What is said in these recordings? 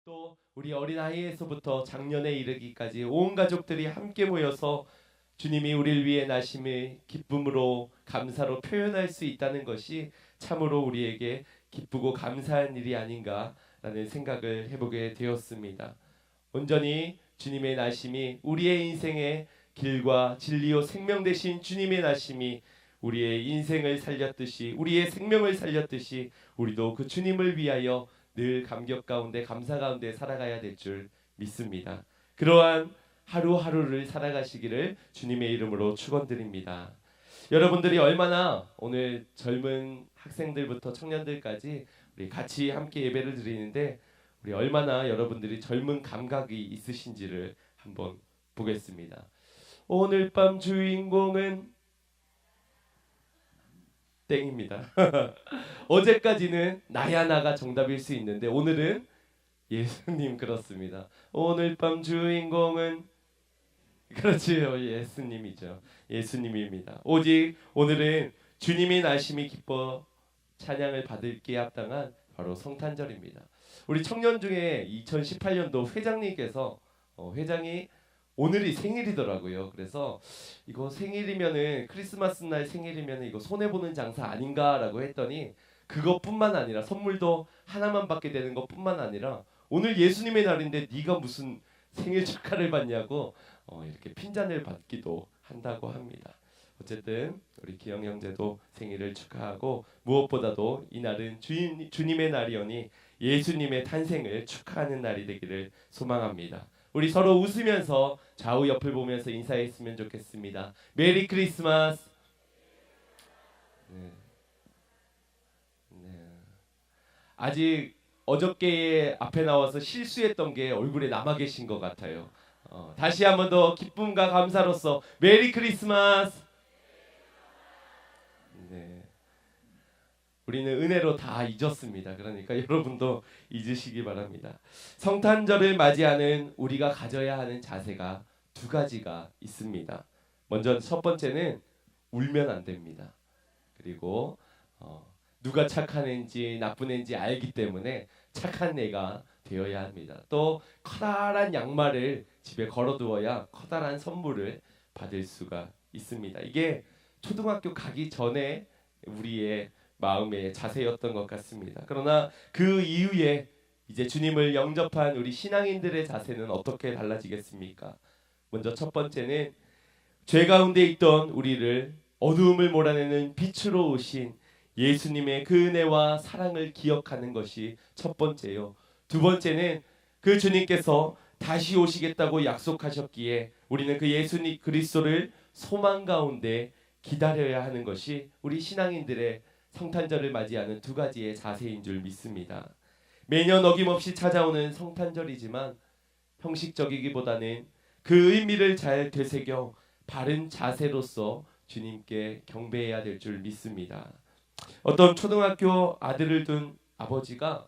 또 우리 어린아이에서부터 장년에 이르기까지 온 가족들이 함께 모여서 주님이 우리를 위해 나심을 기쁨으로 감사로 표현할 수 있다는 것이 참으로 우리에게 기쁘고 감사한 일이 아닌가라는 생각을 해보게 되었습니다. 온전히 주님의 나심이 우리의 인생의 길과 진리요 생명 되신 주님의 나심이 우리의 인생을 살렸듯이 우리의 생명을 살렸듯이 우리도 그 주님을 위하여 늘 감격 가운데 감사 가운데 살아가야 될 줄 믿습니다. 그러한 하루하루를 살아가시기를 주님의 이름으로 축원드립니다. 여러분들이 얼마나 오늘 젊은 학생들부터 청년들까지 우리 같이 함께 예배를 드리는데 우리 얼마나 여러분들이 젊은 감각이 있으신지를 한번 보겠습니다. 오늘 밤 주인공은 땡입니다. 어제까지는 나야 나가 정답일 수 있는데 오늘은 예수님 그렇습니다. 오늘 밤 주인공은 그렇지요. 예수님이죠. 예수님입니다. 오직 오늘은 주님이 나심이 기뻐 찬양을 받을기에 합당한 바로 성탄절입니다. 우리 청년 중에 2018년도 회장님께서 회장이 오늘이 생일이더라고요. 그래서 이거 생일이면은 크리스마스 날 생일이면은 이거 손해 보는 장사 아닌가라고 했더니 그것뿐만 아니라 선물도 하나만 받게 되는 것뿐만 아니라 오늘 예수님의 날인데 네가 무슨 생일 축하를 받냐고 이렇게 핀잔을 받기도 한다고 합니다. 어쨌든 우리 기영 형제도 생일을 축하하고 무엇보다도 이 날은 주님의 날이오니 예수님의 탄생을 축하하는 날이 되기를 소망합니다. 우리 서로 웃으면서 좌우 옆을 보면서 인사했으면 좋겠습니다. 메리 크리스마스. 네. 네. 아직 어저께에 앞에 나와서 실수했던 게 얼굴에 남아 계신 것 같아요. 다시 한 번 더 기쁨과 감사로서 메리 크리스마스. 네. 우리는 은혜로 다 잊었습니다. 그러니까 여러분도 잊으시기 바랍니다. 성탄절을 맞이하는 우리가 가져야 하는 자세가 두 가지가 있습니다. 먼저 첫 번째는 울면 안 됩니다. 그리고 누가 착한 애인지 나쁜 애인지 알기 때문에 착한 애가 되어야 합니다. 또 커다란 양말을 집에 걸어두어야 커다란 선물을 받을 수가 있습니다. 이게 초등학교 가기 전에 우리의 마음의 자세였던 것 같습니다. 그러나 그 이후에 이제 주님을 영접한 우리 신앙인들의 자세는 어떻게 달라지겠습니까? 먼저 첫 번째는 죄 가운데 있던 우리를 어두움을 몰아내는 빛으로 오신 예수님의 그 은혜와 사랑을 기억하는 것이 첫 번째요. 두 번째는 그 주님께서 다시 오시겠다고 약속하셨기에 우리는 그 예수님 그리스도를 소망 가운데 기다려야 하는 것이 우리 신앙인들의 성탄절을 맞이하는 두 가지의 자세인 줄 믿습니다. 매년 어김없이 찾아오는 성탄절이지만 형식적이기보다는 그 의미를 잘 되새겨 바른 자세로서 주님께 경배해야 될 줄 믿습니다. 어떤 초등학교 아들을 둔 아버지가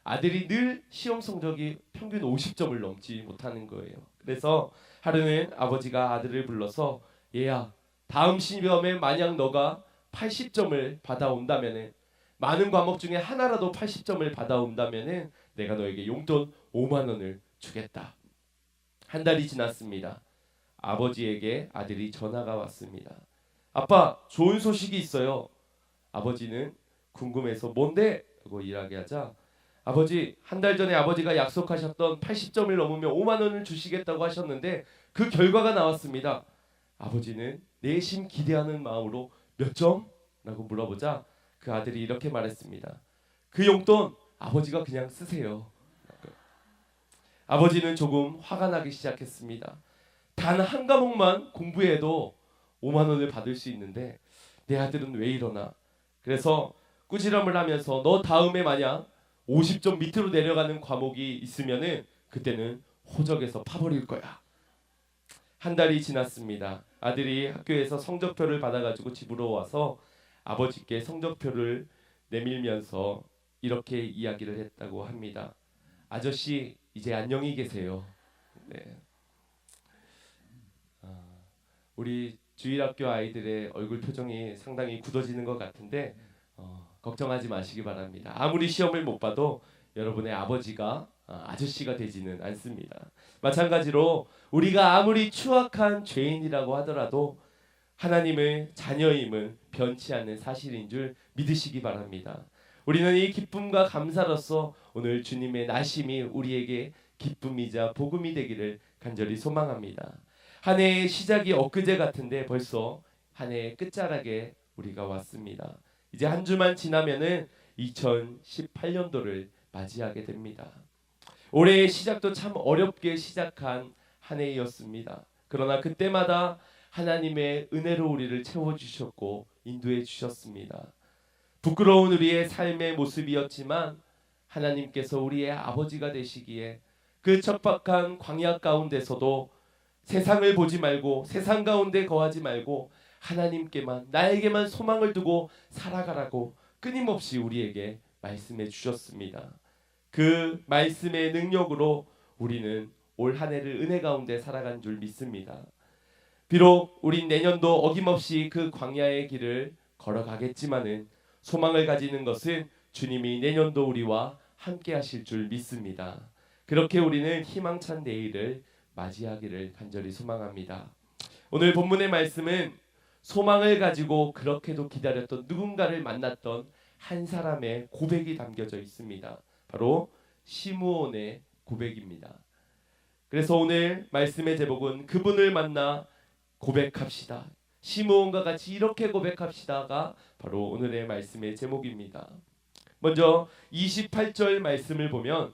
아들이 늘 시험 성적이 평균 50점을 넘지 못하는 거예요. 그래서 하루는 아버지가 아들을 불러서 얘야, 다음 시험에 만약 너가 80점을 받아온다면은 많은 과목 중에 하나라도 80점을 받아온다면은 내가 너에게 용돈 5만 원을 주겠다. 한 달이 지났습니다. 아버지에게 아들이 전화가 왔습니다. 아빠, 좋은 소식이 있어요. 아버지는 궁금해서 뭔데? 라고 이야기하자 아버지, 한 달 전에 아버지가 약속하셨던 80점을 넘으면 5만 원을 주시겠다고 하셨는데 그 결과가 나왔습니다. 아버지는 내심 기대하는 마음으로 몇 점? 라고 물어보자 그 아들이 이렇게 말했습니다. 그 용돈 아버지가 그냥 쓰세요. 아버지는 조금 화가 나기 시작했습니다. 단 한 과목만 공부해도 5만 원을 받을 수 있는데 내 아들은 왜 이러나. 그래서 꾸지람을 하면서 너 다음에 만약 50점 밑으로 내려가는 과목이 있으면은 그때는 호적에서 파버릴 거야. 한 달이 지났습니다. 아들이 학교에서 성적표를 받아가지고 집으로 와서 아버지께 성적표를 내밀면서 이렇게 이야기를 했다고 합니다. 아저씨 이제 안녕히 계세요. 네. 우리 주일학교 아이들의 얼굴 표정이 상당히 굳어지는 것 같은데 걱정하지 마시기 바랍니다. 아무리 시험을 못 봐도 여러분의 아버지가 아저씨가 되지는 않습니다. 마찬가지로 우리가 아무리 추악한 죄인이라고 하더라도 하나님의 자녀임은 변치 않는 사실인 줄 믿으시기 바랍니다. 우리는 이 기쁨과 감사로서 오늘 주님의 나심이 우리에게 기쁨이자 복음이 되기를 간절히 소망합니다. 한 해의 시작이 엊그제 같은데 벌써 한 해의 끝자락에 우리가 왔습니다. 이제 한 주만 지나면은 2018년도를 맞이하게 됩니다. 올해의 시작도 참 어렵게 시작한 한 해였습니다. 그러나 그때마다 하나님의 은혜로 우리를 채워주셨고 인도해 주셨습니다. 부끄러운 우리의 삶의 모습이었지만 하나님께서 우리의 아버지가 되시기에 그 척박한 광야 가운데서도 세상을 보지 말고 세상 가운데 거하지 말고 하나님께만 나에게만 소망을 두고 살아가라고 끊임없이 우리에게 말씀해 주셨습니다. 그 말씀의 능력으로 우리는 올 한 해를 은혜 가운데 살아간 줄 믿습니다. 비록 우린 내년도 어김없이 그 광야의 길을 걸어가겠지만은 소망을 가지는 것은 주님이 내년도 우리와 함께 하실 줄 믿습니다. 그렇게 우리는 희망찬 내일을 맞이하기를 간절히 소망합니다. 오늘 본문의 말씀은 소망을 가지고 그렇게도 기다렸던 누군가를 만났던 한 사람의 고백이 담겨져 있습니다. 바로 시므온의 고백입니다. 그래서 오늘 말씀의 제목은 그분을 만나 고백합시다. 시므온과 같이 이렇게 고백합시다가 바로 오늘의 말씀의 제목입니다. 먼저 28절 말씀을 보면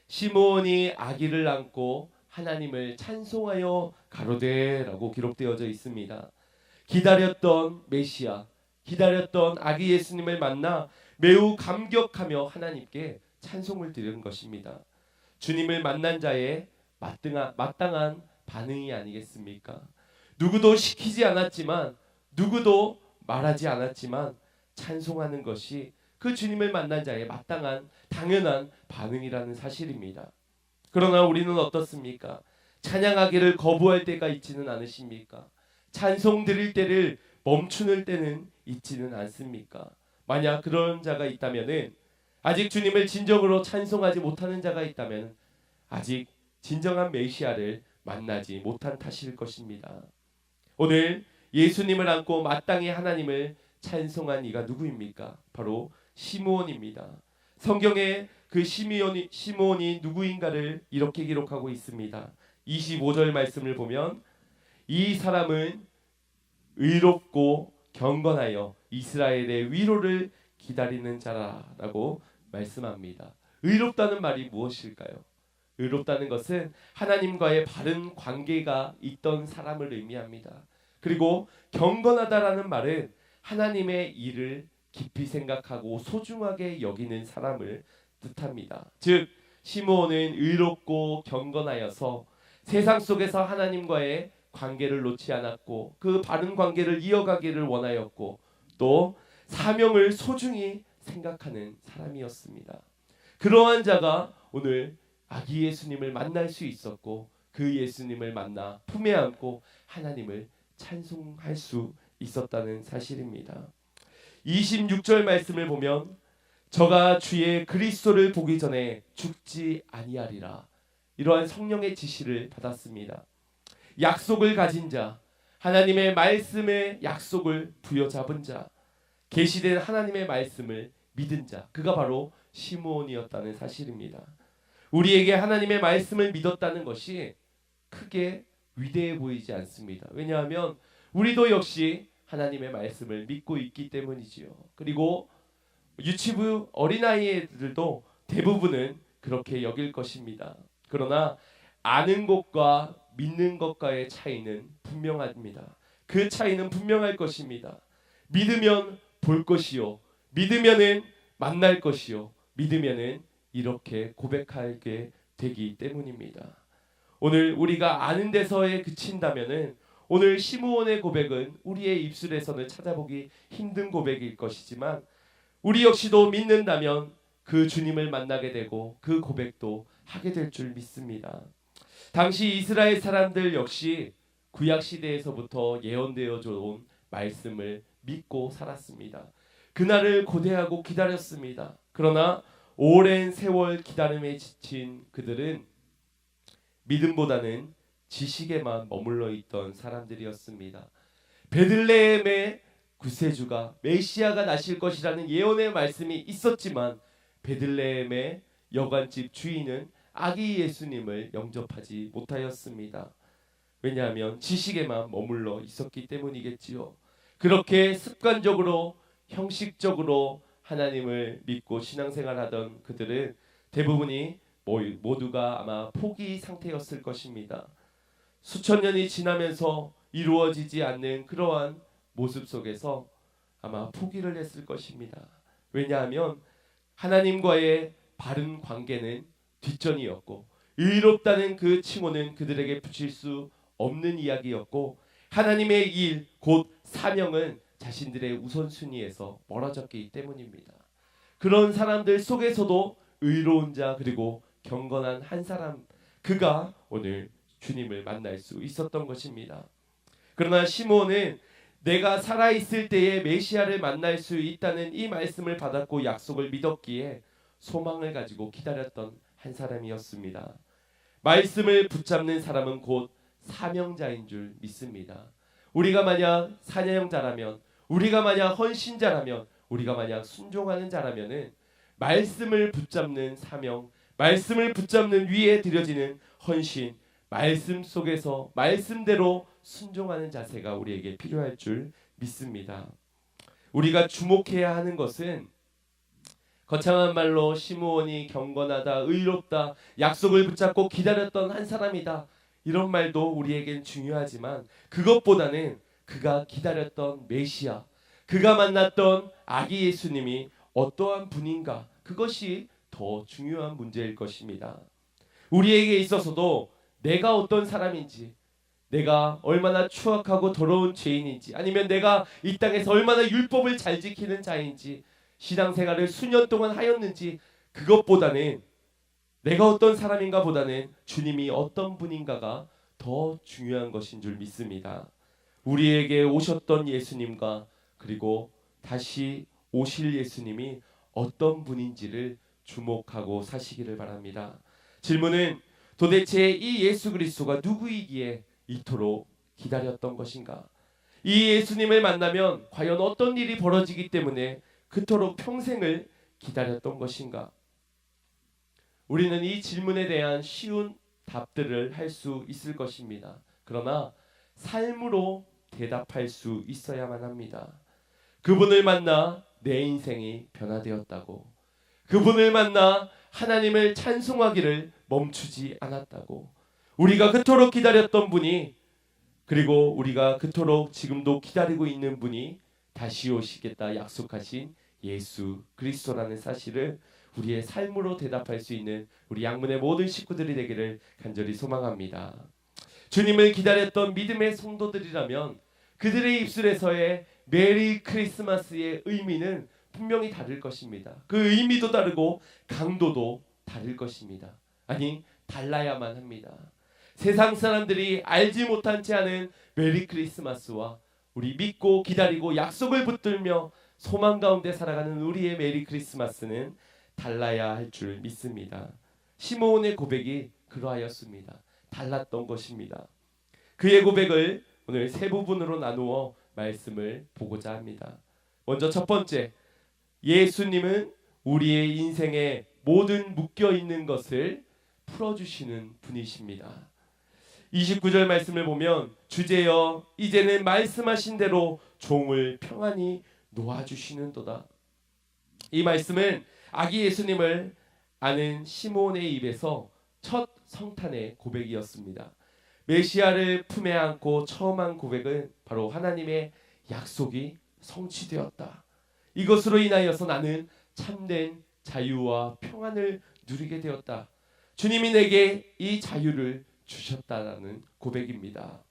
시므온이 아기를 안고 하나님을 찬송하여 가로되라고 기록되어져 있습니다. 기다렸던 메시아, 기다렸던 아기 예수님을 만나 매우 감격하며 하나님께 찬송을 드리는 것입니다. 주님을 만난 자의 마땅한 반응이 아니겠습니까? 누구도 시키지 않았지만 누구도 말하지 않았지만 찬송하는 것이 그 주님을 만난 자의 마땅한 당연한 반응이라는 사실입니다. 그러나 우리는 어떻습니까? 찬양하기를 거부할 때가 있지는 않으십니까? 찬송 드릴 때를 멈추는 때는 있지는 않습니까? 만약 그런 자가 있다면은 아직 주님을 진정으로 찬송하지 못하는 자가 있다면 아직 진정한 메시아를 만나지 못한 탓일 것입니다. 오늘 예수님을 안고 마땅히 하나님을 찬송한 이가 누구입니까? 바로 시므온입니다. 성경에 그 시므온이 누구인가를 이렇게 기록하고 있습니다. 25절 말씀을 보면 이 사람은 의롭고 경건하여 이스라엘의 위로를 기다리는 자라라고 말씀합니다. 의롭다는 말이 무엇일까요? 의롭다는 것은 하나님과의 바른 관계가 있던 사람을 의미합니다. 그리고 경건하다라는 말은 하나님의 일을 깊이 생각하고 소중하게 여기는 사람을 뜻합니다. 즉 시므온은 의롭고 경건하여서 세상 속에서 하나님과의 관계를 놓지 않았고 그 바른 관계를 이어가기를 원하였고 또 사명을 소중히 생각하는 사람이었습니다. 그러한 자가 오늘 아기 예수님을 만날 수 있었고 그 예수님을 만나 품에 안고 하나님을 찬송할 수 있었다는 사실입니다. 26절 말씀을 보면 저가 주의 그리스도를 보기 전에 죽지 아니하리라 이러한 성령의 지시를 받았습니다. 약속을 가진 자, 하나님의 말씀의 약속을 부여잡은 자, 계시된 하나님의 말씀을 믿은 자, 그가 바로 시므온이었다는 사실입니다. 우리에게 하나님의 말씀을 믿었다는 것이 크게 위대해 보이지 않습니다. 왜냐하면 우리도 역시 하나님의 말씀을 믿고 있기 때문이지요. 그리고 유치부 어린아이들도 대부분은 그렇게 여길 것입니다. 그러나 아는 것과 믿는 것과의 차이는 분명합니다. 그 차이는 분명할 것입니다. 믿으면 볼 것이요, 믿으면은 만날 것이요, 믿으면은 이렇게 고백하게 되기 때문입니다. 오늘 우리가 아는 데서에 그친다면은 오늘 시므온의 고백은 우리의 입술에서는 찾아보기 힘든 고백일 것이지만 우리 역시도 믿는다면 그 주님을 만나게 되고 그 고백도 하게 될 줄 믿습니다. 당시 이스라엘 사람들 역시 구약 시대에서부터 예언되어져 온 말씀을 믿고 살았습니다. 그날을 고대하고 기다렸습니다. 그러나 오랜 세월 기다림에 지친 그들은 믿음보다는 지식에만 머물러 있던 사람들이었습니다. 베들레헴의 구세주가 메시아가 나실 것이라는 예언의 말씀이 있었지만 베들레헴의 여관집 주인은 아기 예수님을 영접하지 못하였습니다. 왜냐하면 지식에만 머물러 있었기 때문이겠지요. 그렇게 습관적으로 형식적으로 하나님을 믿고 신앙생활하던 그들은 대부분이 모두가 아마 포기 상태였을 것입니다. 수천 년이 지나면서 이루어지지 않는 그러한 모습 속에서 아마 포기를 했을 것입니다. 왜냐하면 하나님과의 바른 관계는 뒷전이었고 의롭다는 그 칭호는 그들에게 붙일 수 없는 이야기였고 하나님의 일 곧 사명은 자신들의 우선순위에서 멀어졌기 때문입니다. 그런 사람들 속에서도 의로운 자 그리고 경건한 한 사람 그가 오늘 주님을 만날 수 있었던 것입니다. 그러나 시몬은 내가 살아있을 때에 메시아를 만날 수 있다는 이 말씀을 받았고 약속을 믿었기에 소망을 가지고 기다렸던 한 사람이었습니다. 말씀을 붙잡는 사람은 곧 사명자인 줄 믿습니다. 우리가 만약 사명자라면 우리가 만약 헌신자라면 우리가 만약 순종하는 자라면은 말씀을 붙잡는 사명 말씀을 붙잡는 위에 드려지는 헌신 말씀 속에서 말씀대로 순종하는 자세가 우리에게 필요할 줄 믿습니다. 우리가 주목해야 하는 것은 거창한 말로 시므온이 경건하다, 의롭다, 약속을 붙잡고 기다렸던 한 사람이다 이런 말도 우리에겐 중요하지만 그것보다는 그가 기다렸던 메시아, 그가 만났던 아기 예수님이 어떠한 분인가 그것이 더 중요한 문제일 것입니다. 우리에게 있어서도 내가 어떤 사람인지 내가 얼마나 추악하고 더러운 죄인인지 아니면 내가 이 땅에서 얼마나 율법을 잘 지키는 자인지 신앙생활을 수년 동안 하였는지 그것보다는 내가 어떤 사람인가 보다는 주님이 어떤 분인가가 더 중요한 것인 줄 믿습니다. 우리에게 오셨던 예수님과 그리고 다시 오실 예수님이 어떤 분인지를 주목하고 사시기를 바랍니다. 질문은 도대체 이 예수 그리스도가 누구이기에 이토록 기다렸던 것인가? 이 예수님을 만나면 과연 어떤 일이 벌어지기 때문에 그토록 평생을 기다렸던 것인가? 우리는 이 질문에 대한 쉬운 답들을 할 수 있을 것입니다. 그러나 삶으로 대답할 수 있어야만 합니다. 그분을 만나 내 인생이 변화되었다고, 그분을 만나 하나님을 찬송하기를 멈추지 않았다고, 우리가 그토록 기다렸던 분이 그리고 우리가 그토록 지금도 기다리고 있는 분이 다시 오시겠다 약속하신 예수 그리스도라는 사실을 우리의 삶으로 대답할 수 있는 우리 양문의 모든 식구들이 되기를 간절히 소망합니다. 주님을 기다렸던 믿음의 성도들이라면 그들의 입술에서의 메리 크리스마스의 의미는 분명히 다를 것입니다. 그 의미도 다르고 강도도 다를 것입니다. 아니 달라야만 합니다. 세상 사람들이 알지 못한 채 하는 메리 크리스마스와 우리 믿고 기다리고 약속을 붙들며 소망 가운데 살아가는 우리의 메리 크리스마스는 달라야 할 줄 믿습니다. 시므온의 고백이 그러하였습니다. 달랐던 것입니다. 그의 고백을 오늘 세 부분으로 나누어 말씀을 보고자 합니다. 먼저 첫 번째, 예수님은 우리의 인생의 모든 묶여있는 것을 풀어주시는 분이십니다. 29절 말씀을 보면 주제여 이제는 말씀하신 대로 종을 평안히 놓아주시는도다. 이 말씀은 아기 예수님을 아는 시므온의 입에서 첫 성탄의 고백이었습니다. 메시아를 품에 안고 처음 한 고백은 바로 하나님의 약속이 성취되었다. 이것으로 인하여서 나는 참된 자유와 평안을 누리게 되었다. 주님이 내게 이 자유를 주셨다라는 고백입니다.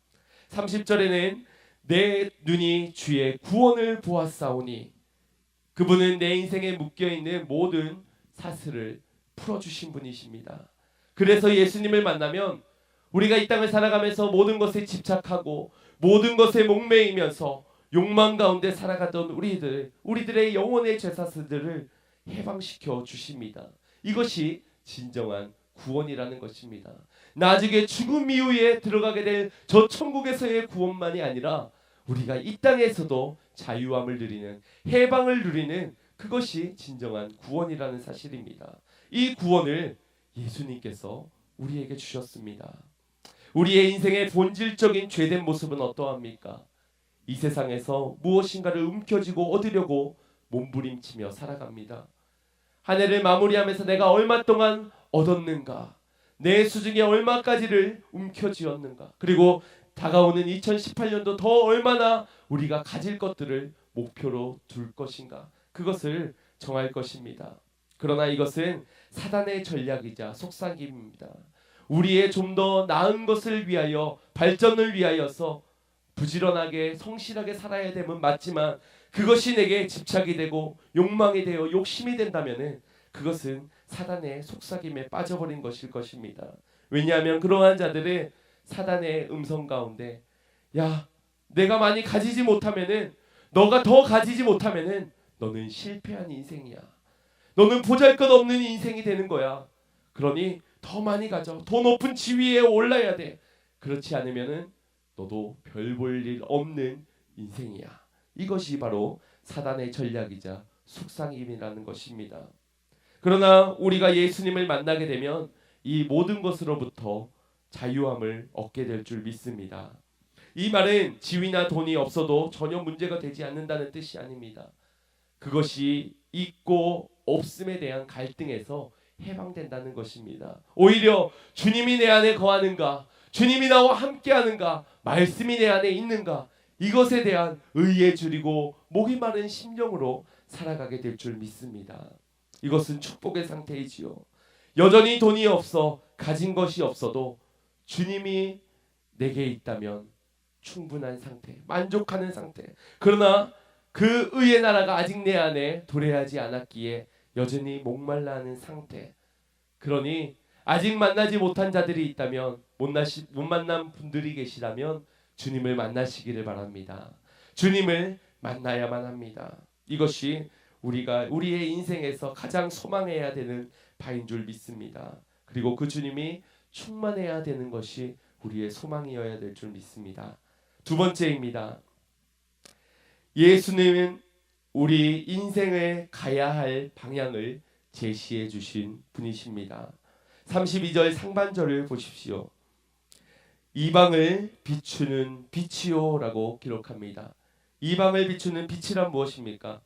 30절에는 내 눈이 주의 구원을 보았사오니 그분은 내 인생에 묶여있는 모든 사슬을 풀어주신 분이십니다. 그래서 예수님을 만나면 우리가 이 땅을 살아가면서 모든 것에 집착하고 모든 것에 목매이면서 욕망 가운데 살아가던 우리들의 영혼의 죄사슬들을 해방시켜 주십니다. 이것이 진정한 구원이라는 것입니다. 나중에 죽음 이후에 들어가게 될 저 천국에서의 구원만이 아니라 우리가 이 땅에서도 자유함을 누리는, 해방을 누리는, 그것이 진정한 구원이라는 사실입니다. 이 구원을 예수님께서 우리에게 주셨습니다. 우리의 인생의 본질적인 죄된 모습은 어떠합니까? 이 세상에서 무엇인가를 움켜쥐고 얻으려고 몸부림치며 살아갑니다. 한 해를 마무리하면서 내가 얼마 동안 얻었는가, 내 수중에 얼마까지를 움켜쥐었는가, 그리고 다가오는 2018년도 더 얼마나 우리가 가질 것들을 목표로 둘 것인가, 그것을 정할 것입니다. 그러나 이것은 사단의 전략이자 속삭임입니다. 우리의 좀 더 나은 것을 위하여, 발전을 위하여서 부지런하게 성실하게 살아야 됨은 맞지만 그것이 내게 집착이 되고 욕망이 되어 욕심이 된다면 그것은 사단의 속삭임에 빠져버린 것일 것입니다. 왜냐하면 그러한 자들은 사단의 음성 가운데, 야, 내가 많이 가지지 못하면은, 너가 더 가지지 못하면은 너는 실패한 인생이야. 너는 보잘것없는 인생이 되는 거야. 그러니 더 많이 가져. 더 높은 지위에 올라야 돼. 그렇지 않으면은 너도 별 볼 일 없는 인생이야. 이것이 바로 사단의 전략이자 속삭임이라는 것입니다. 그러나 우리가 예수님을 만나게 되면 이 모든 것으로부터 자유함을 얻게 될 줄 믿습니다. 이 말은 지위나 돈이 없어도 전혀 문제가 되지 않는다는 뜻이 아닙니다. 그것이 있고 없음에 대한 갈등에서 해방된다는 것입니다. 오히려 주님이 내 안에 거하는가, 주님이 나와 함께하는가, 말씀이 내 안에 있는가, 이것에 대한 의에 줄이고 목이 마른 심령으로 살아가게 될 줄 믿습니다. 이것은 축복의 상태이지요. 여전히 돈이 없어, 가진 것이 없어도 주님이 내게 있다면 충분한 상태, 만족하는 상태. 그러나 그 의의 나라가 아직 내 안에 도래하지 않았기에 여전히 목말라 하는 상태. 그러니 아직 만나지 못한 자들이 있다면, 못 만난 분들이 계시다면 주님을 만나시기를 바랍니다. 주님을 만나야만 합니다. 이것이 우리의 인생에서 가장 소망해야 되는 바인 줄 믿습니다. 그리고 그 주님이 충만해야 되는 것이 우리의 소망이어야 될 줄 믿습니다. 두 번째입니다. 예수님은 우리 인생에 가야 할 방향을 제시해 주신 분이십니다. 32절 상반절을 보십시오. 이방을 비추는 빛이요 라고 기록합니다. 이방을 비추는 빛이란 무엇입니까?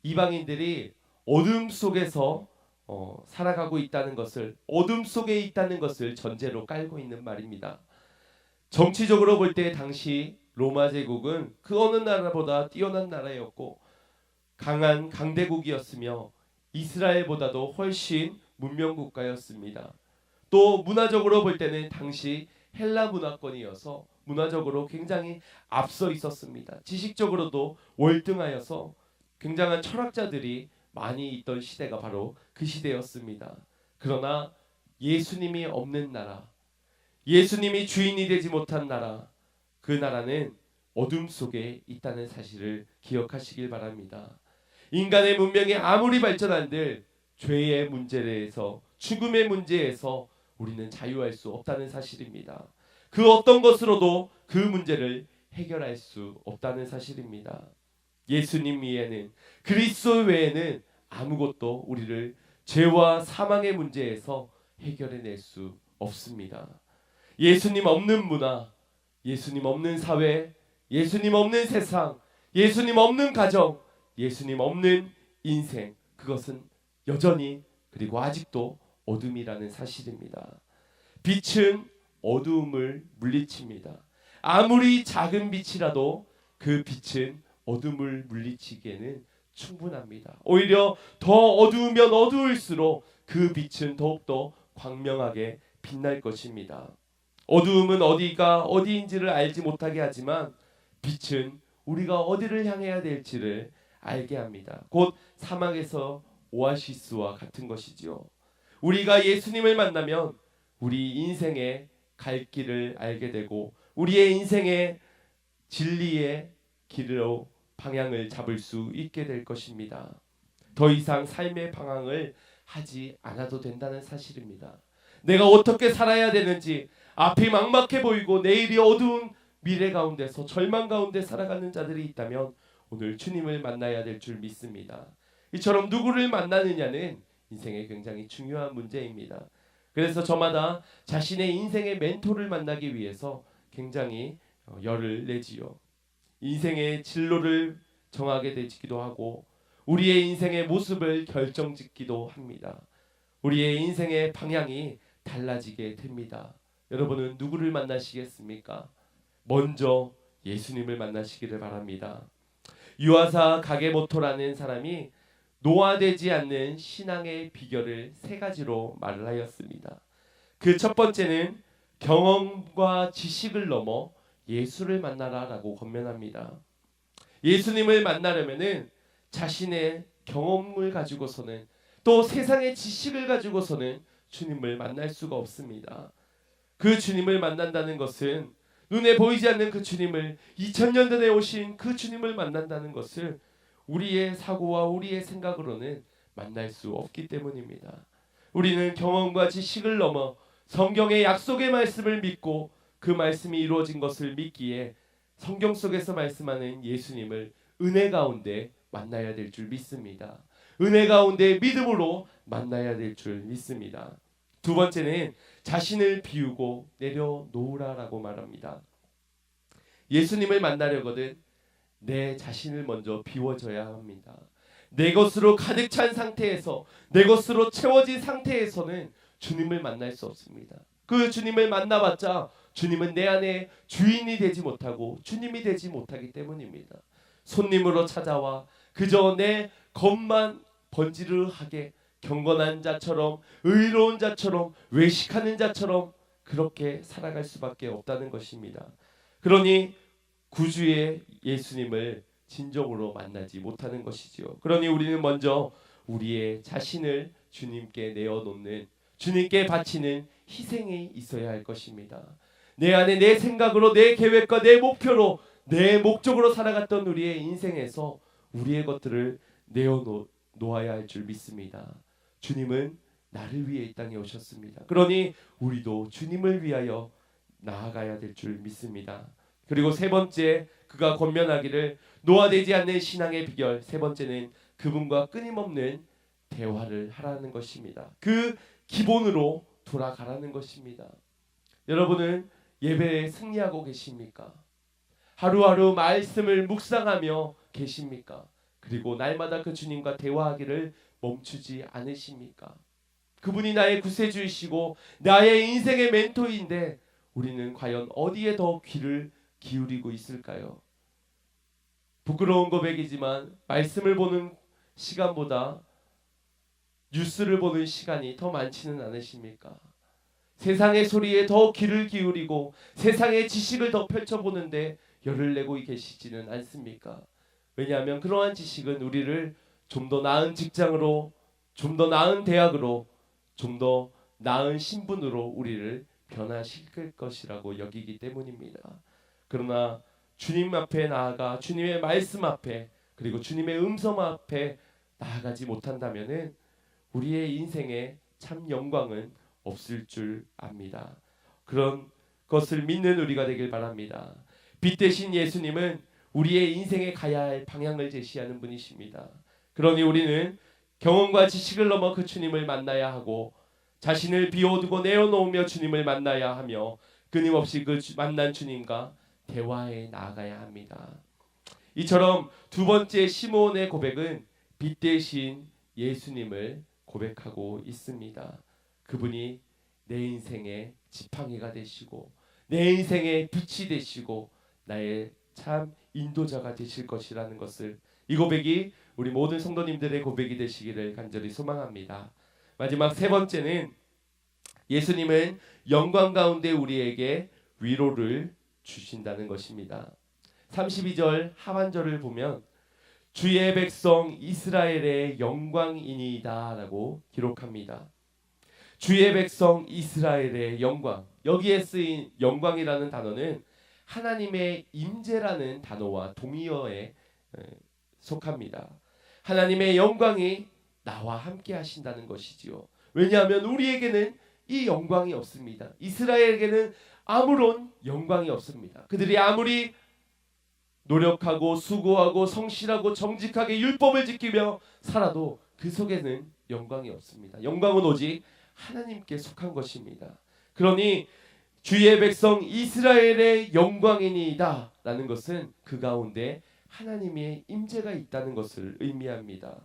이방인들이 어둠 속에서 살아가고 있다는 것을, 어둠 속에 있다는 것을 전제로 깔고 있는 말입니다. 정치적으로 볼 때 당시 로마 제국은 그 어느 나라보다 뛰어난 나라였고 강한 강대국이었으며 이스라엘보다도 훨씬 문명 국가였습니다. 또 문화적으로 볼 때는 당시 헬라 문화권이어서 문화적으로 굉장히 앞서 있었습니다. 지식적으로도 월등하여서 굉장한 철학자들이 많이 있던 시대가 바로 그 시대였습니다. 그러나 예수님이 없는 나라, 예수님이 주인이 되지 못한 나라, 그 나라는 어둠 속에 있다는 사실을 기억하시길 바랍니다. 인간의 문명이 아무리 발전한들 죄의 문제에서, 죽음의 문제에서 우리는 자유할 수 없다는 사실입니다. 그 어떤 것으로도 그 문제를 해결할 수 없다는 사실입니다. 예수님 외에는, 그리스도 외에는 아무것도 우리를 죄와 사망의 문제에서 해결해낼 수 없습니다. 예수님 없는 문화, 예수님 없는 사회, 예수님 없는 세상, 예수님 없는 가정, 예수님 없는 인생, 그것은 여전히 그리고 아직도 어둠이라는 사실입니다. 빛은 어두움을 물리칩니다. 아무리 작은 빛이라도 그 빛은 어둠을 물리치기에는 충분합니다. 오히려 더 어두우면 어두울수록 그 빛은 더욱더 광명하게 빛날 것입니다. 어두움은 어디가 어디인지를 알지 못하게 하지만 빛은 우리가 어디를 향해야 될지를 알게 합니다. 곧 사막에서 오아시스와 같은 것이지요. 우리가 예수님을 만나면 우리 인생의 갈 길을 알게 되고 우리의 인생의 진리의 길로 방향을 잡을 수 있게 될 것입니다. 더 이상 삶의 방황을 하지 않아도 된다는 사실입니다. 내가 어떻게 살아야 되는지 앞이 막막해 보이고 내일이 어두운 미래 가운데서 절망 가운데 살아가는 자들이 있다면 오늘 주님을 만나야 될 줄 믿습니다. 이처럼 누구를 만나느냐는 인생에 굉장히 중요한 문제입니다. 그래서 저마다 자신의 인생의 멘토를 만나기 위해서 굉장히 열을 내지요. 인생의 진로를 정하게 되기도 하고 우리의 인생의 모습을 결정짓기도 합니다. 우리의 인생의 방향이 달라지게 됩니다. 여러분은 누구를 만나시겠습니까? 먼저 예수님을 만나시기를 바랍니다. 유아사 가게모토라는 사람이 노화되지 않는 신앙의 비결을 세 가지로 말을 하였습니다. 그 첫 번째는 경험과 지식을 넘어 예수를 만나라라고 권면합니다. 예수님을 만나려면은 자신의 경험을 가지고서는 또 세상의 지식을 가지고서는 주님을 만날 수가 없습니다. 그 주님을 만난다는 것은 눈에 보이지 않는 그 주님을 2000년 전에 오신 그 주님을 만난다는 것을 우리의 사고와 우리의 생각으로는 만날 수 없기 때문입니다. 우리는 경험과 지식을 넘어 성경의 약속의 말씀을 믿고 그 말씀이 이루어진 것을 믿기에 성경 속에서 말씀하는 예수님을 은혜 가운데 만나야 될 줄 믿습니다. 은혜 가운데 믿음으로 만나야 될 줄 믿습니다. 두 번째는 자신을 비우고 내려놓으라라고 말합니다. 예수님을 만나려거든 내 자신을 먼저 비워줘야 합니다. 내 것으로 가득 찬 상태에서 내 것으로 채워진 상태에서는 주님을 만날 수 없습니다. 그 주님을 만나봤자 주님은 내 안에 주인이 되지 못하고 주님이 되지 못하기 때문입니다. 손님으로 찾아와 그저 내 겉만 번지르하게 경건한 자처럼 의로운 자처럼 외식하는 자처럼 그렇게 살아갈 수밖에 없다는 것입니다. 그러니 구주의 예수님을 진정으로 만나지 못하는 것이지요. 그러니 우리는 먼저 우리의 자신을 주님께 내어놓는 주님께 바치는 희생이 있어야 할 것입니다. 내 안에 내 생각으로 내 계획과 내 목표로 내 목적으로 살아갔던 우리의 인생에서 우리의 것들을 내어놓아야 할 줄 믿습니다. 주님은 나를 위해 이 땅에 오셨습니다. 그러니 우리도 주님을 위하여 나아가야 될 줄 믿습니다. 그리고 세 번째 그가 권면하기를 노화되지 않는 신앙의 비결 세 번째는 그분과 끊임없는 대화를 하라는 것입니다. 그 기본으로 돌아가라는 것입니다. 여러분은 예배에 승리하고 계십니까? 하루하루 말씀을 묵상하며 계십니까? 그리고 날마다 그 주님과 대화하기를 멈추지 않으십니까? 그분이 나의 구세주이시고 나의 인생의 멘토인데 우리는 과연 어디에 더 귀를 기울이고 있을까요? 부끄러운 고백이지만 말씀을 보는 시간보다 뉴스를 보는 시간이 더 많지는 않으십니까? 세상의 소리에 더 귀를 기울이고 세상의 지식을 더 펼쳐보는데 열을 내고 계시지는 않습니까? 왜냐하면 그러한 지식은 우리를 좀 더 나은 직장으로, 좀 더 나은 대학으로, 좀 더 나은 신분으로 우리를 변화시킬 것이라고 여기기 때문입니다. 그러나 주님 앞에 나아가 주님의 말씀 앞에 그리고 주님의 음성 앞에 나아가지 못한다면은 우리의 인생에 참 영광은 없을 줄 압니다. 그런 것을 믿는 우리가 되길 바랍니다. 빛 대신 예수님은 우리의 인생에 가야 할 방향을 제시하는 분이십니다. 그러니 우리는 경험과 지식을 넘어 그 주님을 만나야 하고 자신을 비워두고 내어놓으며 주님을 만나야 하며 끊임없이 그 만난 주님과 대화에 나아가야 합니다. 이처럼 두 번째 시므온의 고백은 빛 대신 예수님을 고백하고 있습니다. 그분이 내 인생의 지팡이가 되시고 내 인생의 빛이 되시고 나의 참 인도자가 되실 것이라는 것을 이 고백이 우리 모든 성도님들의 고백이 되시기를 간절히 소망합니다. 마지막 세 번째는 예수님은 영광 가운데 우리에게 위로를 주신다는 것입니다. 32절 하반절을 보면 주의 백성 이스라엘의 영광이니이다 라고 기록합니다. 주의 백성 이스라엘의 영광, 여기에 쓰인 영광이라는 단어는 하나님의 임재라는 단어와 동의어에 속합니다. 하나님의 영광이 나와 함께 하신다는 것이지요. 왜냐하면 우리에게는 이 영광이 없습니다. 이스라엘에게는 아무런 영광이 없습니다. 그들이 아무리 노력하고 수고하고 성실하고 정직하게 율법을 지키며 살아도 그 속에는 영광이 없습니다. 영광은 오직 하나님께 속한 것입니다. 그러니 주의 백성 이스라엘의 영광이니이다 라는 것은 그 가운데 하나님의 임재가 있다는 것을 의미합니다.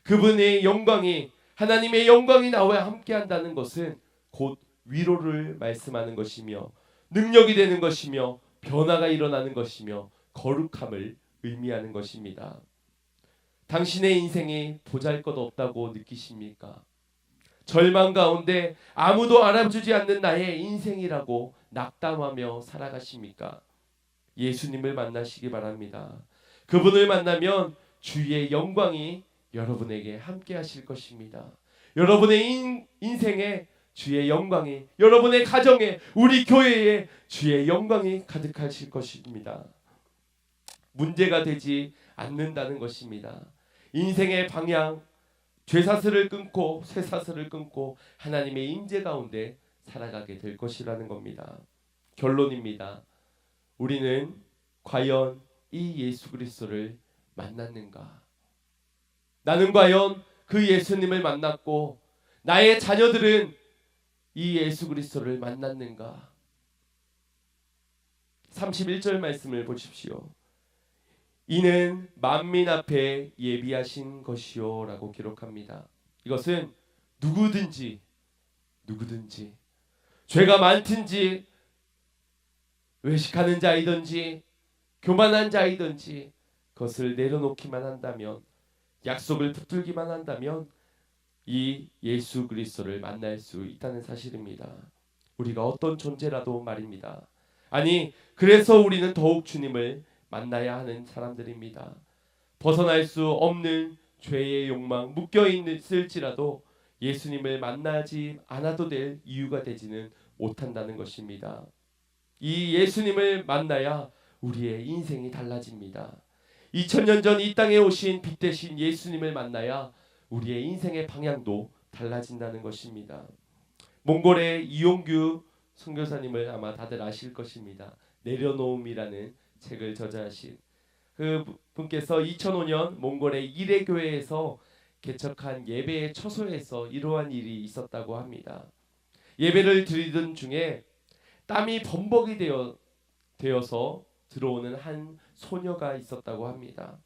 그분의 영광이, 하나님의 영광이 나와 함께 한다는 것은 곧 위로를 말씀하는 것이며 능력이 되는 것이며 변화가 일어나는 것이며 거룩함을 의미하는 것입니다. 당신의 인생이 보잘것없다고 느끼십니까? 절망 가운데 아무도 알아주지 않는 나의 인생이라고 낙담하며 살아가십니까? 예수님을 만나시기 바랍니다. 그분을 만나면 주의 영광이 여러분에게 함께 하실 것입니다. 여러분의 인생에 주의 영광이, 여러분의 가정에, 우리 교회에 주의 영광이 가득하실 것입니다. 문제가 되지 않는다는 것입니다. 인생의 방향, 죄사슬을 끊고 쇠사슬을 끊고 하나님의 임재 가운데 살아가게 될 것이라는 겁니다. 결론입니다. 우리는 과연 이 예수 그리스도를 만났는가? 나는 과연 그 예수님을 만났고 나의 자녀들은 이 예수 그리스도를 만났는가? 31절 말씀을 보십시오. 이는 만민 앞에 예비하신 것이요 라고 기록합니다. 이것은 누구든지 죄가 많든지 외식하는 자이든지 교만한 자이든지 그것을 내려놓기만 한다면, 약속을 붙들기만 한다면 이 예수 그리스도를 만날 수 있다는 사실입니다. 우리가 어떤 존재라도 말입니다. 아니, 그래서 우리는 더욱 주님을 만나야 하는 사람들입니다. 벗어날 수 없는 죄의 욕망 묶여 있을지라도 예수님을 만나지 않아도 될 이유가 되지는 못한다는 것입니다. 이 예수님을 만나야 우리의 인생이 달라집니다. 2000년 전 이 땅에 오신 빛 대신 예수님을 만나야 우리의 인생의 방향도 달라진다는 것입니다. 몽골의 이용규 선교사님을 아마 다들 아실 것입니다. 내려놓음이라는 책을 저자하신 그 분께서 2005년 몽골의 이레교회에서 개척한 예배의 처소에서 이러한 일이 있었다고 합니다. 예배를 드리던 중에 땀이 범벅이 되어서 들어오는 한 소녀가 있었다고 합니다.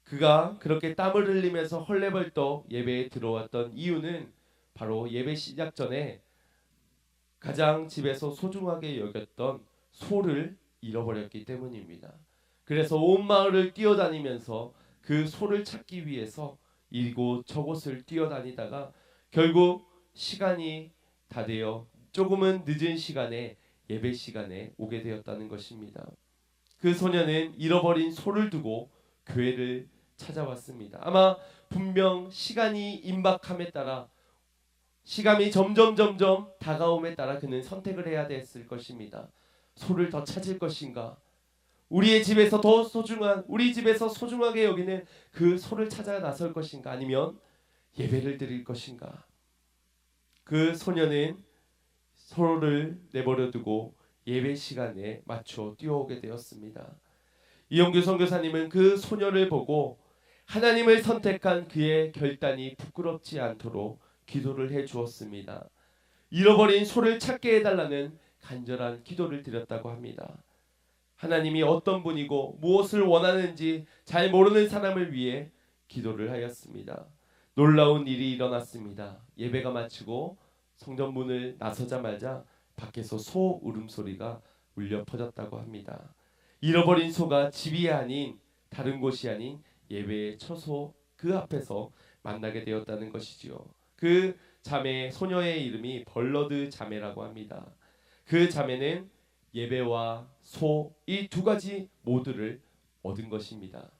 그가 그렇게 땀을 흘리면서 헐레벌떡 예배에 들어왔던 이유는 바로 예배 시작 전에 가장 집에서 소중하게 여겼던 소를 잃어버렸기 때문입니다. 그래서 온 마을을 뛰어다니면서 그 소를 찾기 위해서 이곳 저곳을 뛰어다니다가 결국 시간이 다 되어 조금은 늦은 시간에 예배 시간에 오게 되었다는 것입니다. 그 소녀는 잃어버린 소를 두고 교회를 찾아왔습니다. 아마 분명 시간이 임박함에 따라, 시간이 점점 다가옴에 따라 그는 선택을 해야 됐을 것입니다. 소를 더 찾을 것인가? 우리 집에서 소중하게 여기는 그 소를 찾아 나설 것인가? 아니면 예배를 드릴 것인가? 그 소녀는 소를 내버려 두고 예배 시간에 맞춰 뛰어오게 되었습니다. 이용규 선교사님은 그 소녀를 보고 하나님을 선택한 그의 결단이 부끄럽지 않도록 기도를 해 주었습니다. 잃어버린 소를 찾게 해달라는 간절한 기도를 드렸다고 합니다. 하나님이 어떤 분이고 무엇을 원하는지 잘 모르는 사람을 위해 기도를 하였습니다. 놀라운 일이 일어났습니다. 예배가 마치고 성전문을 나서자마자 밖에서 소 울음소리가 울려 퍼졌다고 합니다. 잃어버린 소가 집이 아닌, 다른 곳이 아닌 예배의 처소 그 앞에서 만나게 되었다는 것이지요. 그 자매, 소녀의 이름이 벌러드 자매라고 합니다. 그 자매는 예배와 소, 이 두 가지 모두를 얻은 것입니다.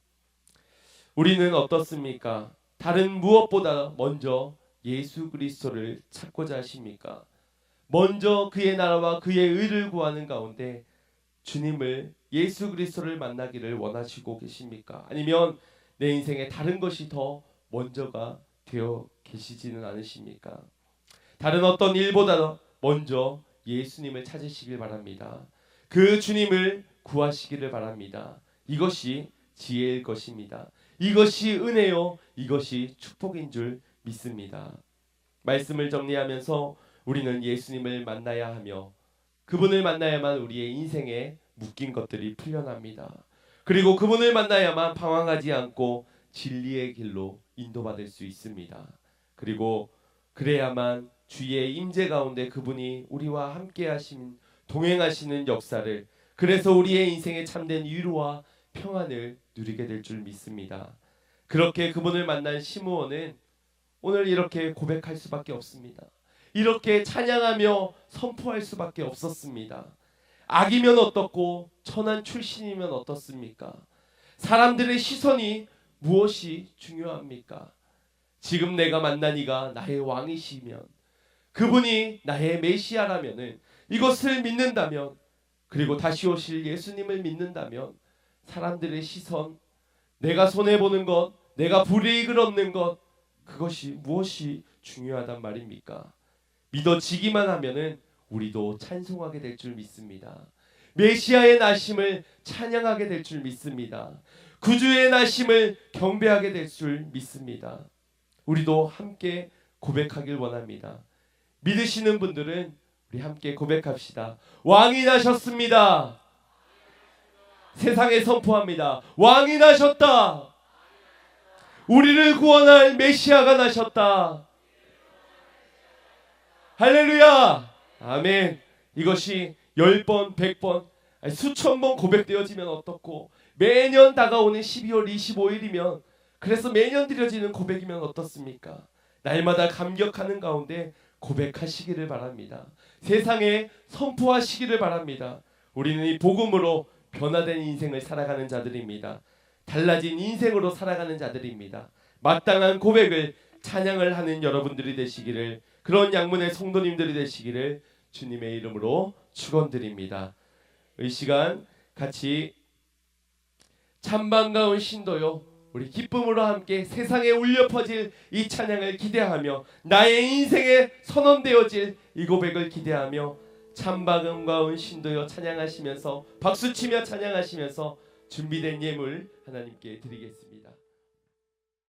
우리는 어떻습니까? 다른 무엇보다 먼저 예수 그리스도를 찾고자 하십니까? 먼저 그의 나라와 그의 의를 구하는 가운데 주님을, 예수 그리스도를 만나기를 원하시고 계십니까? 아니면 내 인생에 다른 것이 더 먼저가 되어 계시지는 않으십니까? 다른 어떤 일보다 먼저 예수님을 찾으시길 바랍니다. 그 주님을 구하시기를 바랍니다. 이것이 지혜일 것입니다. 이것이 은혜요, 이것이 축복인 줄 믿습니다. 말씀을 정리하면서 우리는 예수님을 만나야 하며 그분을 만나야만 우리의 인생에 묶인 것들이 풀려납니다. 그리고 그분을 만나야만 방황하지 않고 진리의 길로 인도받을 수 있습니다. 그리고 그래야만 주의 임재 가운데 그분이 우리와 함께 하신 동행하시는 역사를, 그래서 우리의 인생에 참된 위로와 평안을 누리게 될 줄 믿습니다. 그렇게 그분을 만난 시므온은 오늘 이렇게 고백할 수밖에 없습니다. 이렇게 찬양하며 선포할 수밖에 없었습니다. 악이면 어떻고 천한 출신이면 어떻습니까? 사람들의 시선이 무엇이 중요합니까? 지금 내가 만난 이가 나의 왕이시면, 그분이 나의 메시아라면은, 이것을 믿는다면, 그리고 다시 오실 예수님을 믿는다면 사람들의 시선, 내가 손해보는 것, 내가 불이익을 얻는 것, 그것이 무엇이 중요하단 말입니까? 믿어지기만 하면은 우리도 찬송하게 될 줄 믿습니다. 메시아의 나심을 찬양하게 될 줄 믿습니다. 구주의 나심을 경배하게 될 줄 믿습니다. 우리도 함께 고백하길 원합니다. 믿으시는 분들은 우리 함께 고백합시다. 왕이 나셨습니다. 세상에 선포합니다. 왕이 나셨다. 우리를 구원할 메시아가 나셨다. 할렐루야. 아멘. 이것이 10번, 100번, 수천 번 고백되어지면 어떻고, 매년 다가오는 12월 25일이면, 그래서 매년 드려지는 고백이면 어떻습니까? 날마다 감격하는 가운데 고백하시기를 바랍니다. 세상에 선포하시기를 바랍니다. 우리는 이 복음으로 변화된 인생을 살아가는 자들입니다. 달라진 인생으로 살아가는 자들입니다. 마땅한 고백을, 찬양을 하는 여러분들이 되시기를, 그런 양문의 성도님들이 되시기를 주님의 이름으로 축원드립니다. 이 시간 같이 참 반가운 신도요, 우리 기쁨으로 함께 세상에 울려 퍼질 이 찬양을 기대하며, 나의 인생에 선언되어질 이 고백을 기대하며 참 반가운 신도요 찬양하시면서, 박수치며 찬양하시면서 준비된 예물 하나님께 드리겠습니다.